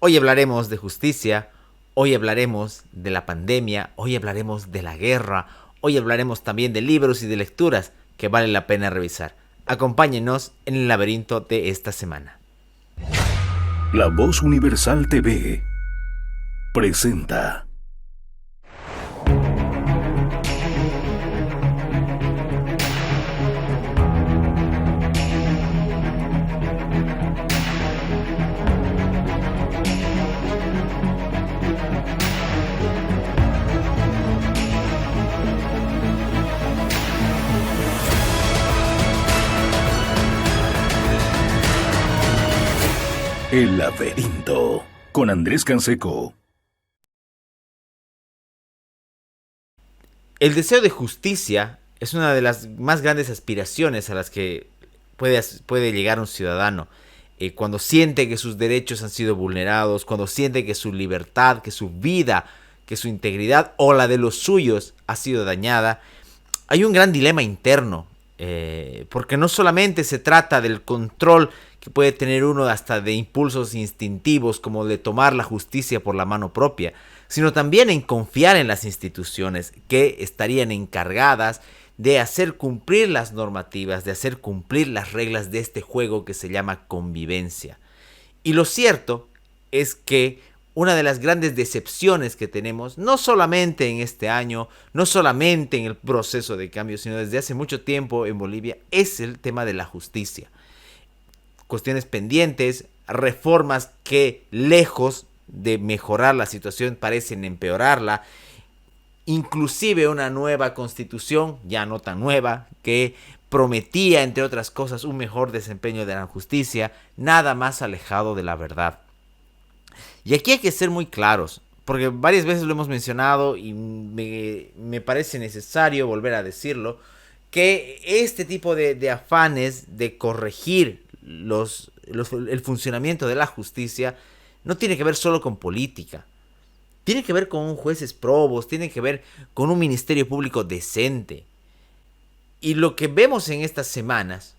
Hoy hablaremos de justicia, hoy hablaremos de la pandemia, hoy hablaremos de la guerra, hoy hablaremos también de libros y de lecturas que vale la pena revisar. Acompáñenos en el laberinto de esta semana. La Voz Universal TV presenta El Laberinto con Andrés Canseco. El deseo de justicia es una de las más grandes aspiraciones a las que puede llegar un ciudadano. Cuando siente que sus derechos han sido vulnerados, cuando siente que su libertad, que su vida, que su integridad o la de los suyos ha sido dañada, hay un gran dilema interno. Porque no solamente se trata del control que puede tener uno hasta de impulsos instintivos como de tomar la justicia por la mano propia, sino también en confiar en las instituciones que estarían encargadas de hacer cumplir las normativas, de hacer cumplir las reglas de este juego que se llama convivencia. Y lo cierto es que una de las grandes decepciones que tenemos, no solamente en este año, no solamente en el proceso de cambio, sino desde hace mucho tiempo en Bolivia, es el tema de la justicia. Cuestiones pendientes, reformas que lejos de mejorar la situación parecen empeorarla, inclusive una nueva constitución, ya no tan nueva, que prometía, entre otras cosas, un mejor desempeño de la justicia, nada más alejado de la verdad. Y aquí hay que ser muy claros, porque varias veces lo hemos mencionado y me parece necesario volver a decirlo, que este tipo de afanes de corregir el funcionamiento de la justicia no tiene que ver solo con política. Tiene que ver con jueces probos, tiene que ver con un ministerio público decente. Y lo que vemos en estas semanas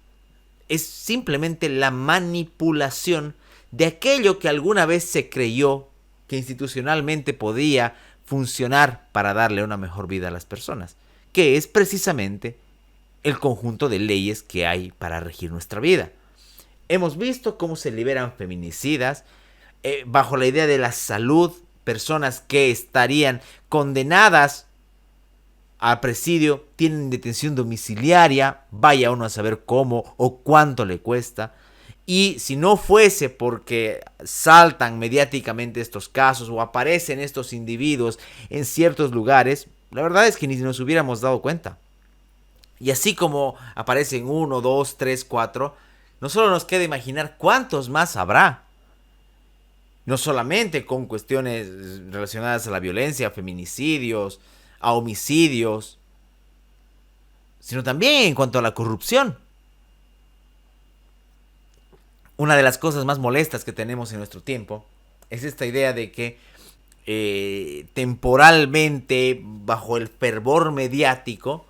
es simplemente la manipulación de aquello que alguna vez se creyó que institucionalmente podía funcionar para darle una mejor vida a las personas, que es precisamente el conjunto de leyes que hay para regir nuestra vida. Hemos visto cómo se liberan feminicidas bajo la idea de la salud, personas que estarían condenadas a presidio, tienen detención domiciliaria, vaya uno a saber cómo o cuánto le cuesta. Y si no fuese porque saltan mediáticamente estos casos o aparecen estos individuos en ciertos lugares, la verdad es que ni nos hubiéramos dado cuenta. Y así como aparecen 1, 2, 3, 4, no solo nos queda imaginar cuántos más habrá. No solamente con cuestiones relacionadas a la violencia, a feminicidios, a homicidios, sino también en cuanto a la corrupción. Una de las cosas más molestas que tenemos en nuestro tiempo es esta idea de que temporalmente, bajo el fervor mediático,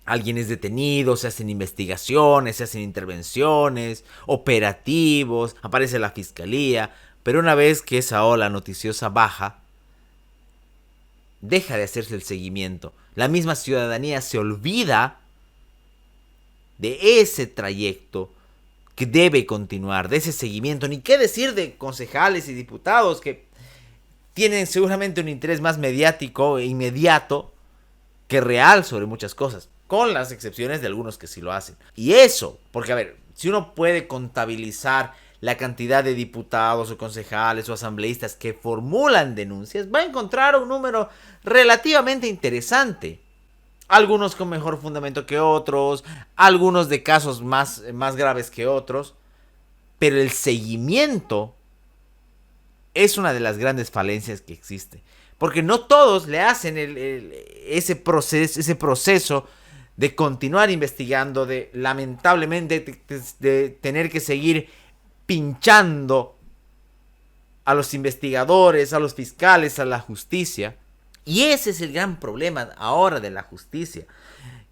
alguien es detenido, se hacen investigaciones, se hacen intervenciones, operativos, aparece la fiscalía, pero una vez que esa ola noticiosa baja, deja de hacerse el seguimiento. La misma ciudadanía se olvida de ese trayecto que debe continuar, de ese seguimiento. Ni qué decir de concejales y diputados que tienen seguramente un interés más mediático e inmediato que real sobre muchas cosas, con las excepciones de algunos que sí lo hacen. Y eso, porque a ver, si uno puede contabilizar la cantidad de diputados o concejales o asambleístas que formulan denuncias, va a encontrar un número relativamente interesante. Algunos con mejor fundamento que otros, algunos de casos más graves que otros, pero el seguimiento es una de las grandes falencias que existe, porque no todos le hacen ese proceso de continuar investigando, de lamentablemente de tener que seguir pinchando a los investigadores, a los fiscales, a la justicia. Y ese es el gran problema ahora de la justicia,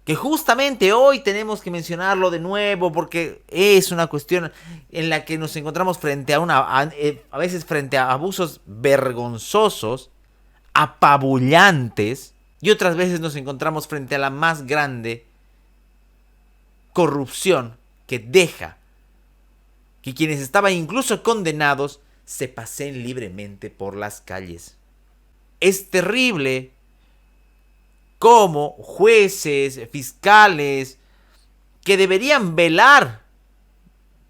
que justamente hoy tenemos que mencionarlo de nuevo porque es una cuestión en la que nos encontramos frente a veces frente a abusos vergonzosos, apabullantes, y otras veces nos encontramos frente a la más grande corrupción que deja que quienes estaban incluso condenados se paseen libremente por las calles. Es terrible cómo jueces, fiscales, que deberían velar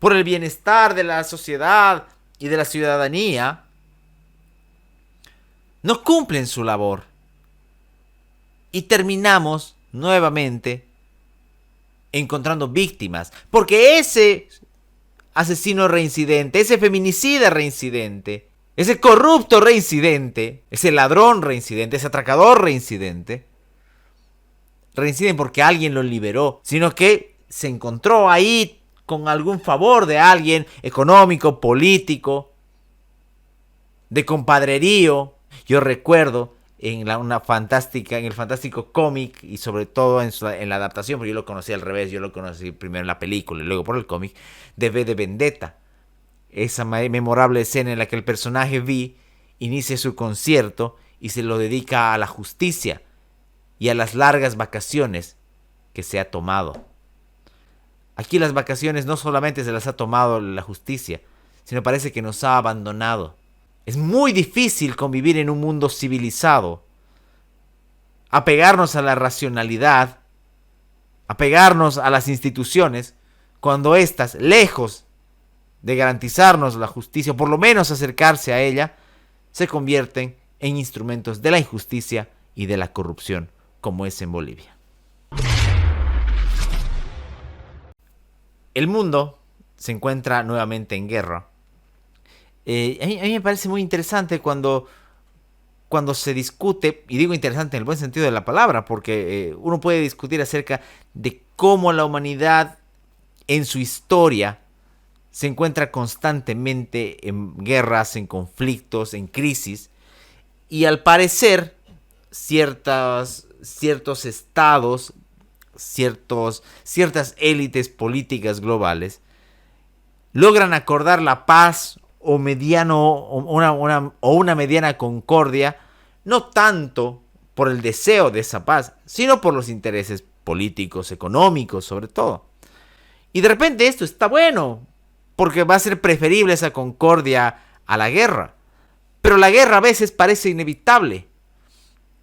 por el bienestar de la sociedad y de la ciudadanía, no cumplen su labor. Y terminamos nuevamente encontrando víctimas. Porque ese asesino reincidente, ese feminicida reincidente, ese corrupto reincidente, ese ladrón reincidente, ese atracador reinciden porque alguien lo liberó, sino que se encontró ahí con algún favor de alguien económico, político, de compadrerío. Yo recuerdo en el fantástico cómic y sobre todo en la adaptación, porque yo lo conocí al revés, yo lo conocí primero en la película y luego por el cómic, de V de Vendetta. Esa memorable escena en la que el personaje V inicia su concierto y se lo dedica a la justicia y a las largas vacaciones que se ha tomado. Aquí las vacaciones no solamente se las ha tomado la justicia, sino parece que nos ha abandonado. Es muy difícil convivir en un mundo civilizado, apegarnos a la racionalidad, apegarnos a las instituciones, cuando éstas, lejos de garantizarnos la justicia, o por lo menos acercarse a ella, se convierten en instrumentos de la injusticia y de la corrupción, como es en Bolivia. El mundo se encuentra nuevamente en guerra. A mí me parece muy interesante cuando se discute, y digo interesante en el buen sentido de la palabra, porque uno puede discutir acerca de cómo la humanidad en su historia se encuentra constantemente en guerras, en conflictos, en crisis, y al parecer ciertos estados, ciertas élites políticas globales logran acordar la paz o una mediana concordia, no tanto por el deseo de esa paz, sino por los intereses políticos, económicos sobre todo. Y de repente esto está bueno, porque va a ser preferible esa concordia a la guerra. Pero la guerra a veces parece inevitable.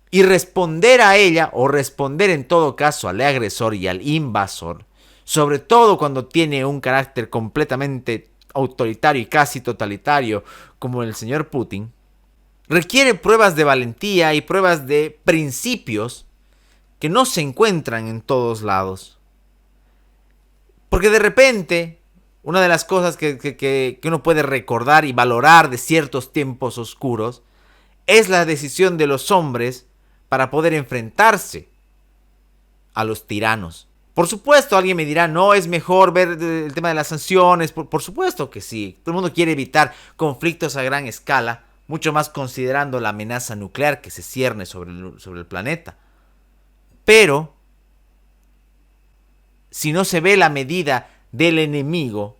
Y responder a ella, o responder en todo caso al agresor y al invasor, sobre todo cuando tiene un carácter completamente autoritario y casi totalitario como el señor Putin, requiere pruebas de valentía y pruebas de principios que no se encuentran en todos lados. Porque de repente, una de las cosas que uno puede recordar y valorar de ciertos tiempos oscuros es la decisión de los hombres para poder enfrentarse a los tiranos. Por supuesto, alguien me dirá, no, es mejor ver el tema de las sanciones. Por supuesto que sí. Todo el mundo quiere evitar conflictos a gran escala, mucho más considerando la amenaza nuclear que se cierne sobre el planeta. Pero, si no se ve la medida del enemigo,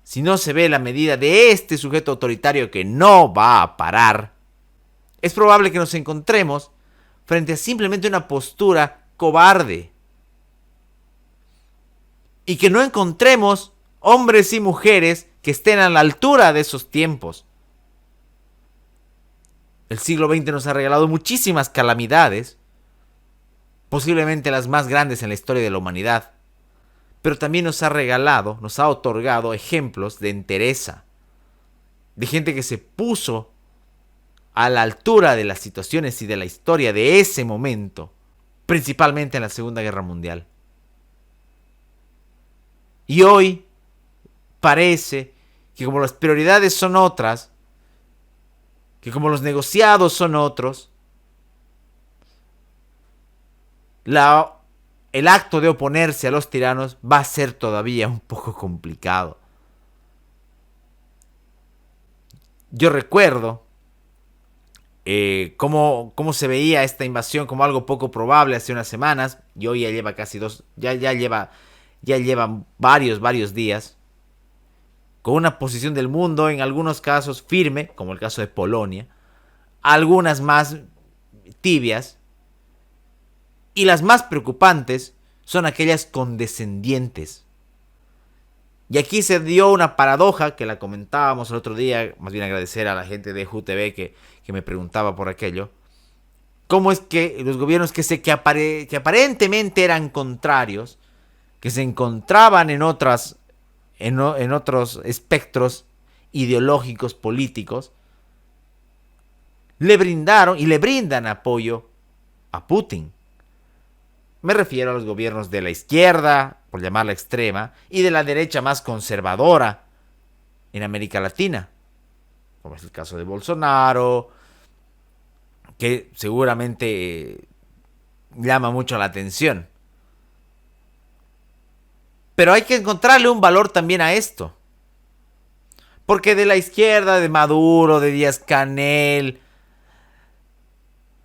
si no se ve la medida de este sujeto autoritario que no va a parar, es probable que nos encontremos frente a simplemente una postura cobarde. Y que no encontremos hombres y mujeres que estén a la altura de esos tiempos. El siglo XX nos ha regalado muchísimas calamidades, posiblemente las más grandes en la historia de la humanidad. Pero también nos ha otorgado ejemplos de entereza, de gente que se puso a la altura de las situaciones y de la historia de ese momento, principalmente en la Segunda Guerra Mundial. Y hoy parece que como las prioridades son otras, que como los negociados son otros, el acto de oponerse a los tiranos va a ser todavía un poco complicado. Yo recuerdo cómo se veía esta invasión como algo poco probable hace unas semanas, y hoy ya lleva casi ya lleva varios días, con una posición del mundo en algunos casos firme, como el caso de Polonia, algunas más tibias, y las más preocupantes son aquellas condescendientes. Y aquí se dio una paradoja que la comentábamos el otro día, más bien agradecer a la gente de JUTV que me preguntaba por aquello. ¿Cómo es que los gobiernos que aparentemente eran contrarios, que se encontraban en otros espectros ideológicos, políticos, le brindaron y le brindan apoyo a Putin? Me refiero a los gobiernos de la izquierda, por llamarla extrema, y de la derecha más conservadora en América Latina, como es el caso de Bolsonaro, que seguramente llama mucho la atención. Pero hay que encontrarle un valor también a esto. Porque de la izquierda, de Maduro, de Díaz-Canel,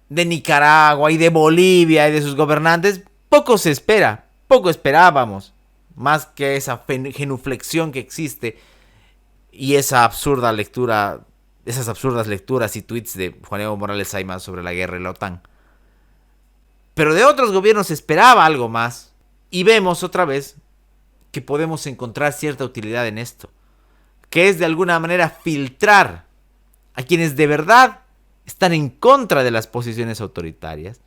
de Nicaragua y de Bolivia y de sus gobernantes, poco se espera, poco esperábamos, más que esa genuflexión que existe y esa absurda lectura, esas absurdas lecturas y tweets de Juan Evo Morales Ayma sobre la guerra y la OTAN. Pero de otros gobiernos se esperaba algo más, y vemos otra vez que podemos encontrar cierta utilidad en esto, que es de alguna manera filtrar a quienes de verdad están en contra de las posiciones autoritarias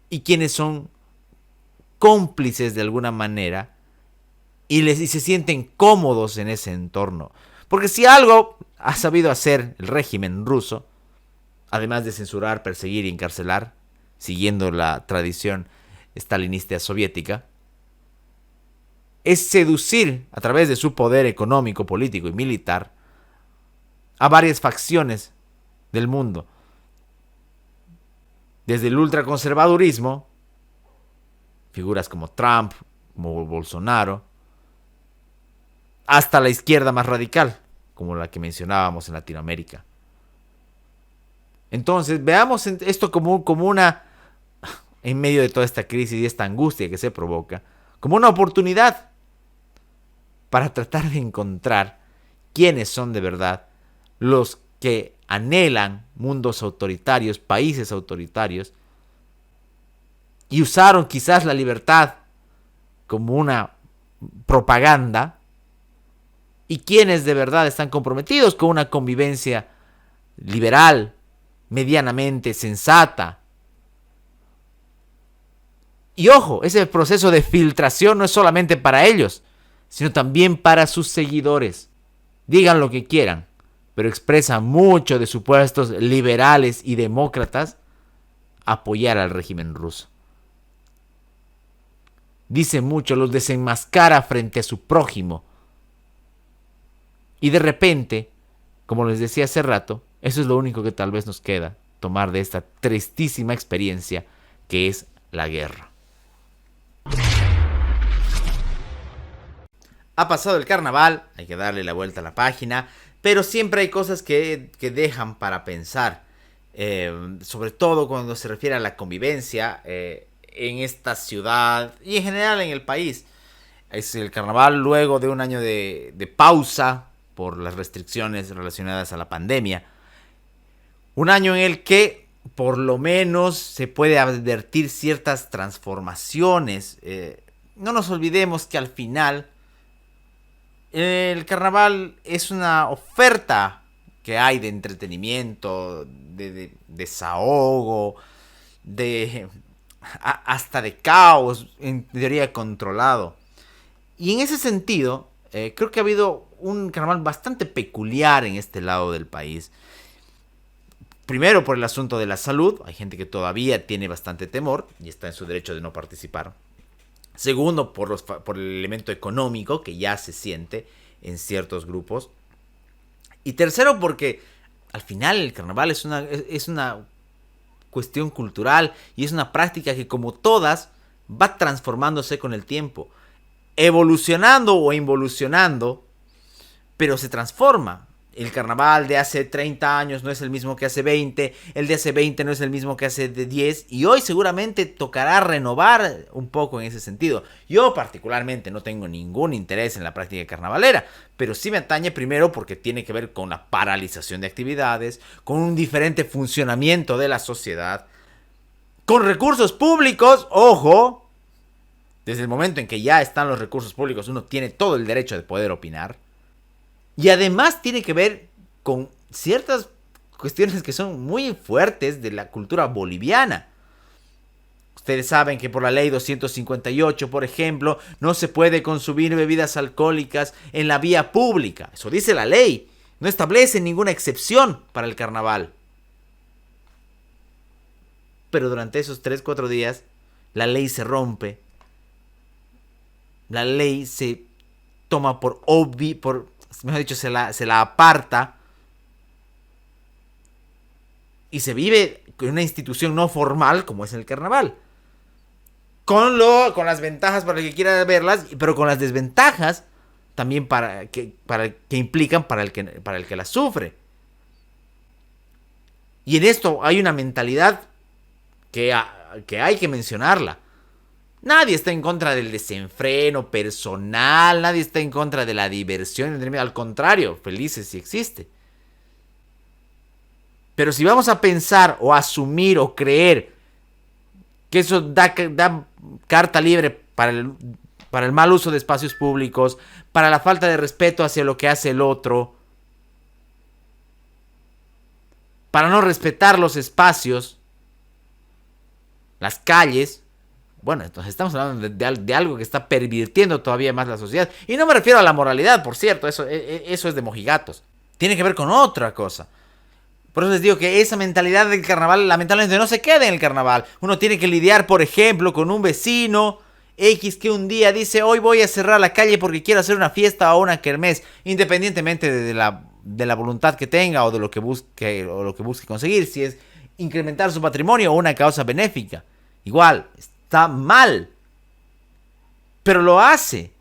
y quienes son cómplices de alguna manera y se sienten cómodos en ese entorno. Porque si algo ha sabido hacer el régimen ruso, además de censurar, perseguir y encarcelar, siguiendo la tradición stalinista soviética, es seducir a través de su poder económico, político y militar a varias facciones del mundo. Desde el ultraconservadurismo, figuras como Trump, como Bolsonaro, hasta la izquierda más radical, como la que mencionábamos en Latinoamérica. Entonces, veamos esto como una, en medio de toda esta crisis y esta angustia que se provoca, como una oportunidad para tratar de encontrar quiénes son de verdad los que anhelan mundos autoritarios, países autoritarios, y usaron quizás la libertad como una propaganda, y quienes de verdad están comprometidos con una convivencia liberal, medianamente sensata. Y ojo, ese proceso de filtración no es solamente para ellos, sino también para sus seguidores. Digan lo que quieran, pero expresa mucho de supuestos liberales y demócratas apoyar al régimen ruso. Dice mucho, los desenmascara frente a su prójimo. Y de repente, como les decía hace rato, eso es lo único que tal vez nos queda tomar de esta tristísima experiencia que es la guerra. Ha pasado el carnaval, hay que darle la vuelta a la página, pero siempre hay cosas que dejan para pensar, sobre todo cuando se refiere a la convivencia en esta ciudad y en general en el país. Es el carnaval luego de un año de pausa por las restricciones relacionadas a la pandemia. Un año en el que por lo menos se puede advertir ciertas transformaciones. No nos olvidemos que al final el carnaval es una oferta que hay de entretenimiento, de desahogo, hasta de caos, en teoría controlado. Y en ese sentido, creo que ha habido un carnaval bastante peculiar en este lado del país. Primero por el asunto de la salud, hay gente que todavía tiene bastante temor y está en su derecho de no participar. Segundo, por el elemento económico que ya se siente en ciertos grupos. Y tercero, porque al final el carnaval es una cuestión cultural y es una práctica que, como todas, va transformándose con el tiempo, evolucionando o involucionando, pero se transforma. el carnaval de hace 30 años no es el mismo que hace 20, el de hace 20 no es el mismo que hace de 10, y hoy seguramente tocará renovar un poco en ese sentido. Yo particularmente no tengo ningún interés en la práctica carnavalera, pero sí me atañe primero porque tiene que ver con la paralización de actividades, con un diferente funcionamiento de la sociedad, con recursos públicos, ojo, desde el momento en que ya están los recursos públicos uno tiene todo el derecho de poder opinar. Y además tiene que ver con ciertas cuestiones que son muy fuertes de la cultura boliviana. Ustedes saben que por la ley 258, por ejemplo, no se puede consumir bebidas alcohólicas en la vía pública. Eso dice la ley. No establece ninguna excepción para el carnaval. Pero durante esos 3-4 días, la ley se rompe. La ley se toma por obvio, mejor dicho, se la aparta y se vive con una institución no formal como es el carnaval. Con las ventajas para el que quiera verlas, pero con las desventajas también que implican para el que las sufre. Y en esto hay una mentalidad que hay que mencionarla. Nadie está en contra del desenfreno personal, nadie está en contra de la diversión, al contrario, felices si existe. Pero si vamos a pensar o asumir o creer que eso da carta libre para el mal uso de espacios públicos, para la falta de respeto hacia lo que hace el otro, para no respetar los espacios, las calles, bueno, entonces estamos hablando de algo que está pervirtiendo todavía más la sociedad. Y no me refiero a la moralidad, por cierto, eso es de mojigatos. Tiene que ver con otra cosa. Por eso les digo que esa mentalidad del carnaval lamentablemente no se queda en el carnaval. Uno tiene que lidiar, por ejemplo, con un vecino X que un día dice: hoy voy a cerrar la calle porque quiero hacer una fiesta o una kermés, independientemente de la voluntad que tenga o de lo que busque conseguir, si es incrementar su patrimonio o una causa benéfica. Igual, está mal, pero lo hace.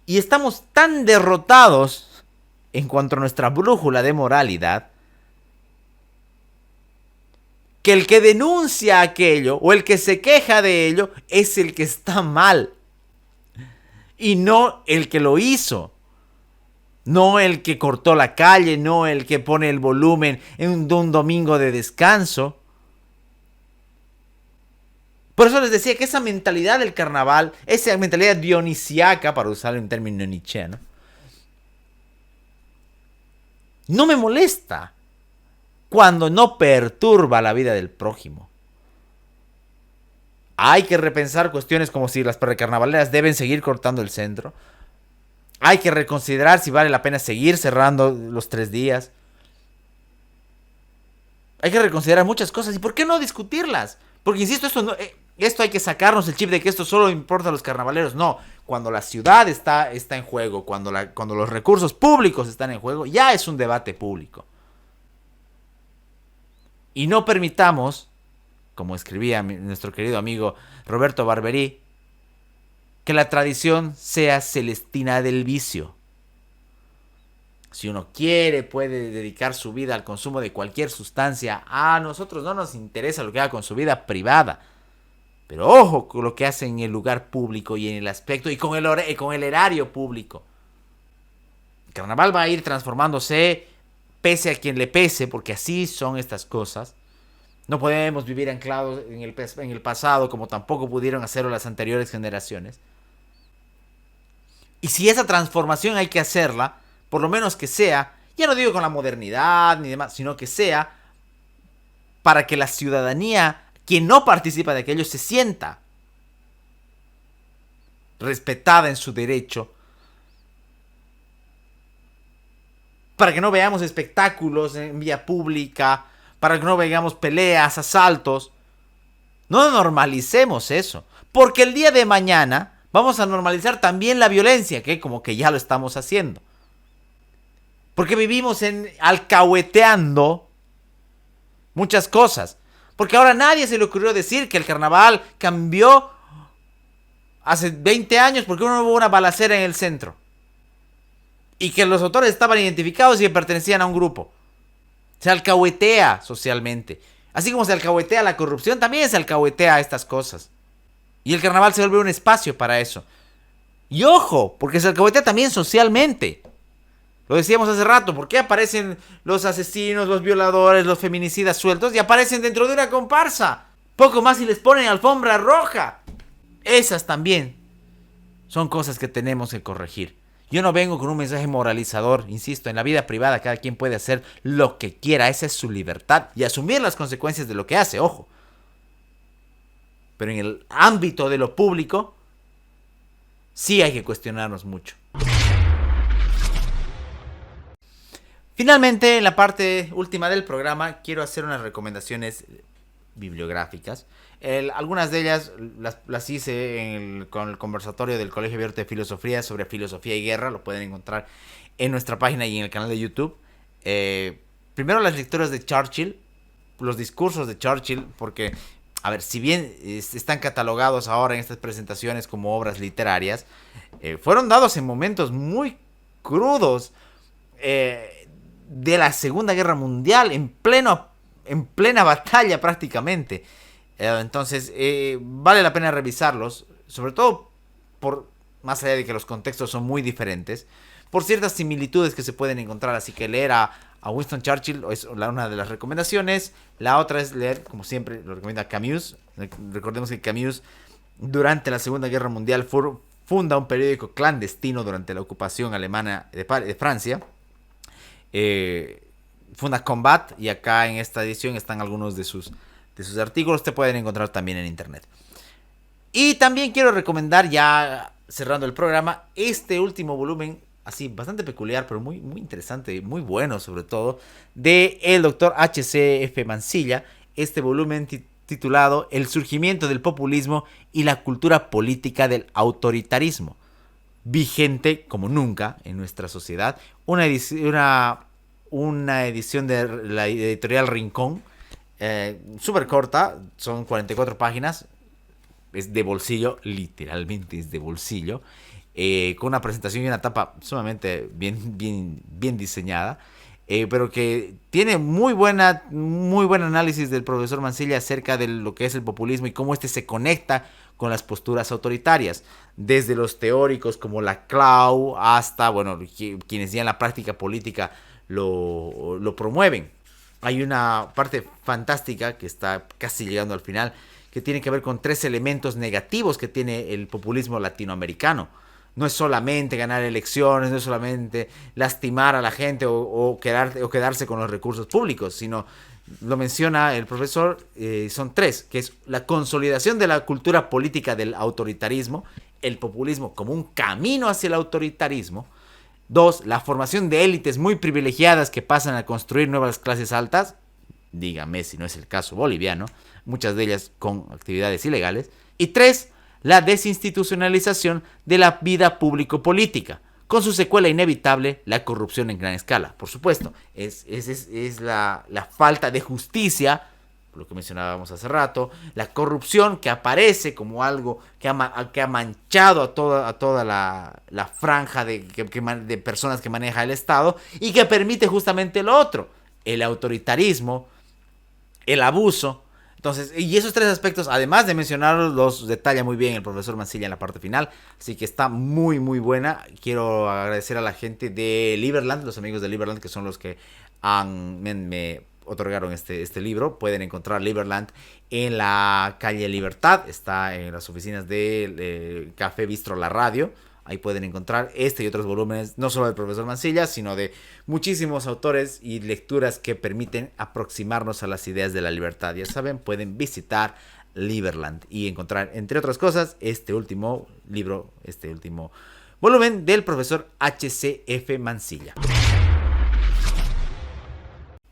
Y estamos tan derrotados en cuanto a nuestra brújula de moralidad que el que denuncia aquello o el que se queja de ello es el que está mal y no el que lo hizo, no el que cortó la calle, no el que pone el volumen en un domingo de descanso. Por eso les decía que esa mentalidad del carnaval, esa mentalidad dionisiaca, para usar un término nietzscheano, no me molesta cuando no perturba la vida del prójimo. Hay que repensar cuestiones como si las precarnavaleras deben seguir cortando el centro. Hay que reconsiderar si vale la pena seguir cerrando los 3 días. Hay que reconsiderar muchas cosas. ¿Y por qué no discutirlas? Porque, insisto, esto hay que sacarnos el chip de que esto solo importa a los carnavaleros. No, cuando la ciudad está en juego, cuando los recursos públicos están en juego, ya es un debate público. Y no permitamos, como escribía nuestro querido amigo Roberto Barberí, que la tradición sea celestina del vicio. Si uno quiere, puede dedicar su vida al consumo de cualquier sustancia. A nosotros no nos interesa lo que haga con su vida privada. Pero ojo con lo que hace en el lugar público y en el aspecto y con el erario público. El carnaval va a ir transformándose, pese a quien le pese, porque así son estas cosas. No podemos vivir anclados en el pasado como tampoco pudieron hacerlo las anteriores generaciones. Y si esa transformación hay que hacerla, por lo menos que sea, ya no digo con la modernidad ni demás, sino que sea para que la ciudadanía, quien no participa de aquello, se sienta respetada en su derecho. Para que no veamos espectáculos en vía pública, para que no veamos peleas, asaltos. No normalicemos eso, porque el día de mañana vamos a normalizar también la violencia, que como que ya lo estamos haciendo. Porque vivimos alcahueteando muchas cosas. Porque ahora a nadie se le ocurrió decir que el carnaval cambió hace 20 años porque no hubo una balacera en el centro. y que los autores estaban identificados y pertenecían a un grupo. Se alcahuetea socialmente. Así como se alcahuetea la corrupción, también se alcahuetea estas cosas. Y el carnaval se vuelve un espacio para eso. Y ojo, porque se alcahuetea también socialmente. Lo decíamos hace rato, ¿por qué aparecen los asesinos, los violadores, los feminicidas sueltos y aparecen dentro de una comparsa? Poco más y les ponen alfombra roja. Esas también son cosas que tenemos que corregir. Yo no vengo con un mensaje moralizador, insisto, en la vida privada cada quien puede hacer lo que quiera, esa es su libertad y asumir las consecuencias de lo que hace, ojo. Pero en el ámbito de lo público, sí hay que cuestionarnos mucho. Finalmente, en la parte última del programa, quiero hacer unas recomendaciones bibliográficas. Algunas de ellas las hice con el conversatorio del Colegio Abierto de Filosofía sobre filosofía y guerra. Lo pueden encontrar en nuestra página y en el canal de YouTube. Primero las lecturas de Churchill, los discursos de Churchill, porque, a ver, si bien están catalogados ahora en estas presentaciones como obras literarias, fueron dados en momentos muy crudos de la Segunda Guerra Mundial, en plena batalla prácticamente. Entonces vale la pena revisarlos, sobre todo más allá de que los contextos son muy diferentes, por ciertas similitudes que se pueden encontrar. Así que leer a Winston Churchill es una de las recomendaciones. La otra es leer, como siempre, lo recomienda Camus. Recordemos que Camus, durante la Segunda Guerra Mundial, funda un periódico clandestino durante la ocupación alemana de Francia. Funda Combat, y acá en esta edición están algunos de sus artículos. Te pueden encontrar también en internet. Y también quiero recomendar, ya cerrando el programa, este último volumen, así bastante peculiar, pero muy, muy interesante, muy bueno sobre todo, de el doctor H.C.F. Mansilla. Este volumen titulado El surgimiento del populismo y la cultura política del autoritarismo, vigente como nunca en nuestra sociedad. Una edición de la editorial Rincón, súper corta, son 44 páginas, es de bolsillo, literalmente es de bolsillo, con una presentación y una tapa sumamente bien diseñada, pero que tiene muy buen análisis del profesor Mansilla acerca de lo que es el populismo y cómo este se conecta con las posturas autoritarias, desde los teóricos como Laclau hasta, bueno, quienes ya en la práctica política lo promueven. Hay una parte fantástica que está casi llegando al final, que tiene que ver con 3 elementos negativos que tiene el populismo latinoamericano. No es solamente ganar elecciones, no es solamente lastimar a la gente o quedarse con los recursos públicos, sino, lo menciona el profesor, son 3, que es la consolidación de la cultura política del autoritarismo, el populismo como un camino hacia el autoritarismo. 2, la formación de élites muy privilegiadas que pasan a construir nuevas clases altas, dígame si no es el caso boliviano, muchas de ellas con actividades ilegales. Y 3, la desinstitucionalización de la vida público-política, con su secuela inevitable, la corrupción en gran escala. Por supuesto, es la falta de justicia, lo que mencionábamos hace rato, la corrupción que aparece como algo que ha manchado a toda la franja de personas que maneja el Estado, y que permite justamente lo otro, el autoritarismo, el abuso. Entonces, y esos 3 aspectos, además de mencionarlos, los detalla muy bien el profesor Mansilla en la parte final. Así que está muy, muy buena. Quiero agradecer a la gente de Liberland, los amigos de Liberland, que son los que me otorgaron este libro. Pueden encontrar Liberland en la calle Libertad. Está en las oficinas de Café Bistro La Radio. Ahí pueden encontrar este y otros volúmenes, no solo del profesor Mansilla, sino de muchísimos autores y lecturas que permiten aproximarnos a las ideas de la libertad. Ya saben, pueden visitar Liberland y encontrar, entre otras cosas, este último libro, este último volumen del profesor H.C.F. Mansilla.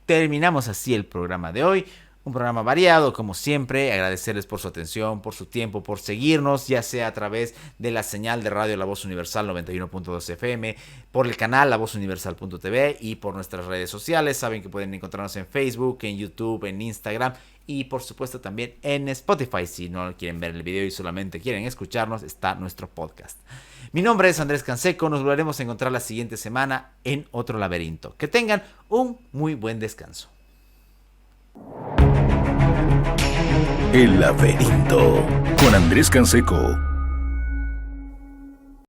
Terminamos así el programa de hoy. Un programa variado, como siempre. Agradecerles por su atención, por su tiempo, por seguirnos, ya sea a través de la señal de radio La Voz Universal 91.2 FM, por el canal lavozuniversal.tv y por nuestras redes sociales. Saben que pueden encontrarnos en Facebook, en YouTube, en Instagram y por supuesto también en Spotify. Si no quieren ver el video y solamente quieren escucharnos, está nuestro podcast. Mi nombre es Andrés Canseco. Nos volveremos a encontrar la siguiente semana en otro laberinto. Que tengan un muy buen descanso. El laberinto con Andrés Canseco.